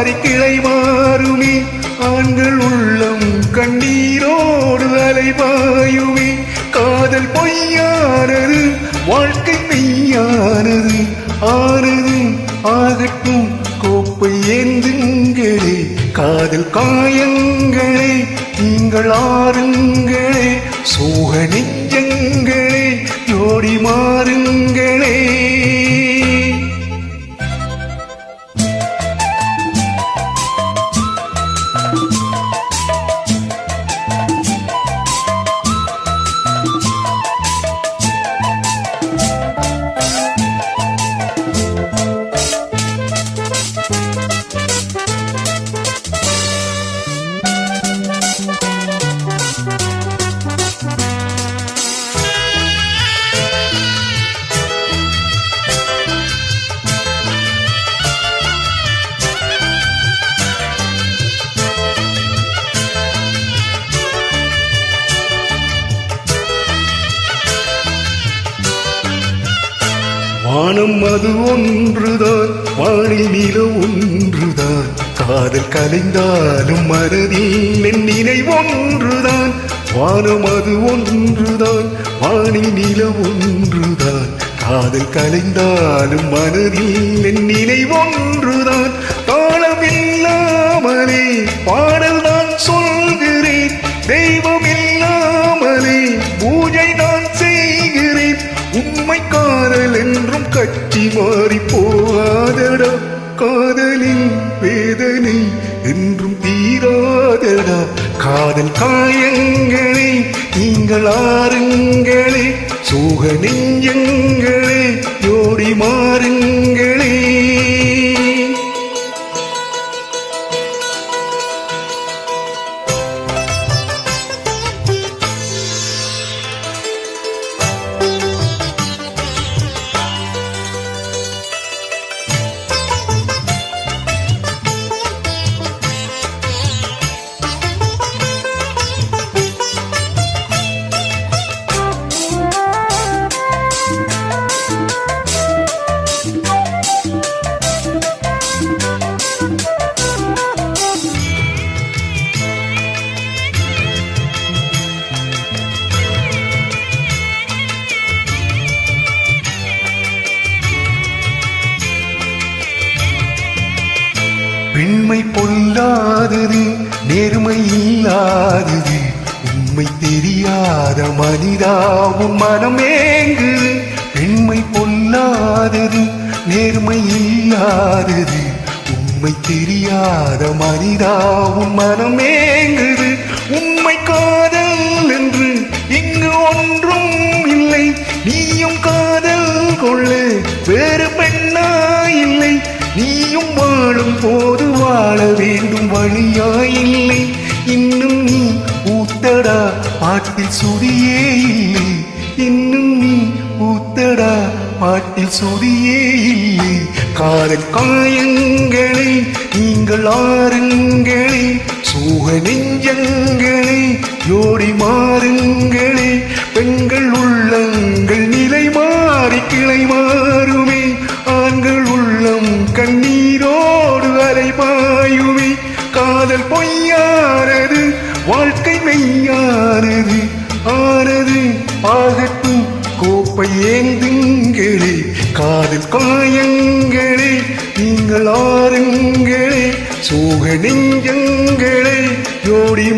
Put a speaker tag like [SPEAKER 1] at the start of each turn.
[SPEAKER 1] மாறி கிளை மாறுமே ஆண்கள் உள்ளம் கண்ணீரோடு அலைபாயுமே காதல் பொய்யானது வாழ்க்கை மெய்யானது ஆனது ஆகட்டும் கோப்பை ஏந்துங்களே காதல் காயங்களே நீங்கள் ஆறுங்களே சோக நெஞ்சங்களே ஜோடி மாறுங்களே வானம் அது ஒன்றுதான் வானில் நிலம் ஒன்றுதான் காதல் கலைந்தாலும் மனதில் என் நினைவு ஒன்றுதான் வானம் அது ஒன்றுதான் வானில் நிலம் ஒன்றுதான் காதல் கலைந்தாலும் மனதில் என் நினைவு ஒன்றுதான் தாளமில்லாமலே பாடல் நான் சொல்கிறேன் தெய்வம் இல்லாமலே பூஜை நான் செய்கிறேன் உண்மை காதல் என்றும் கட்சி மாறி போகாதடா காதலின் வேதனை என்றும் தீராதடா காதல் காயங்களே நீங்கள் ஆறுங்களே சோக நெஞ்சங்களே ஜோடி மாறுங்களே பெண்மை பொல்லாதது நேர்மை இல்லாதது உண்மை தெரியாத மனிதா உன் மனமேங்குது பெண்மை பொல்லாதது நேர்மை இல்லாதது உண்மை தெரியாத மனிதா உன் மனமேங்குது உண்மை காதல் என்று இங்கு ஒன்றும் இல்லை நீயும் காதல் கொள்ள வேறு பெண்ணா இல்லை நீயும் வாழும் போது வாழ வேண்டும் வழியாயில்லை இன்னும் நீ ஊத்தடா பாட்டில் சுதியே இல்லை இன்னும் நீ ஊத்தடா பாட்டில் சுதியே இல்லை காதல் காயங்களே நீங்கள் ஆறுங்களே சோக நெஞ்சங்களே ஜோடி மாறுங்களே பெண்கள் உள்ளங்கள் நிலை மாறி கிளை மாறுமே ஆண்கள் உள்ளம் கண்ணீரோடு அலைபாயுமே காதல் பொய்யானது வாழ்க்கை மெய்யானது ஆனது ஆகட்டும் கோப்பை ஏந்துங்களே காதல் காயங்களே நீங்கள் ஆறுங்களே சோக நெஞ்சங்களே ஜோடி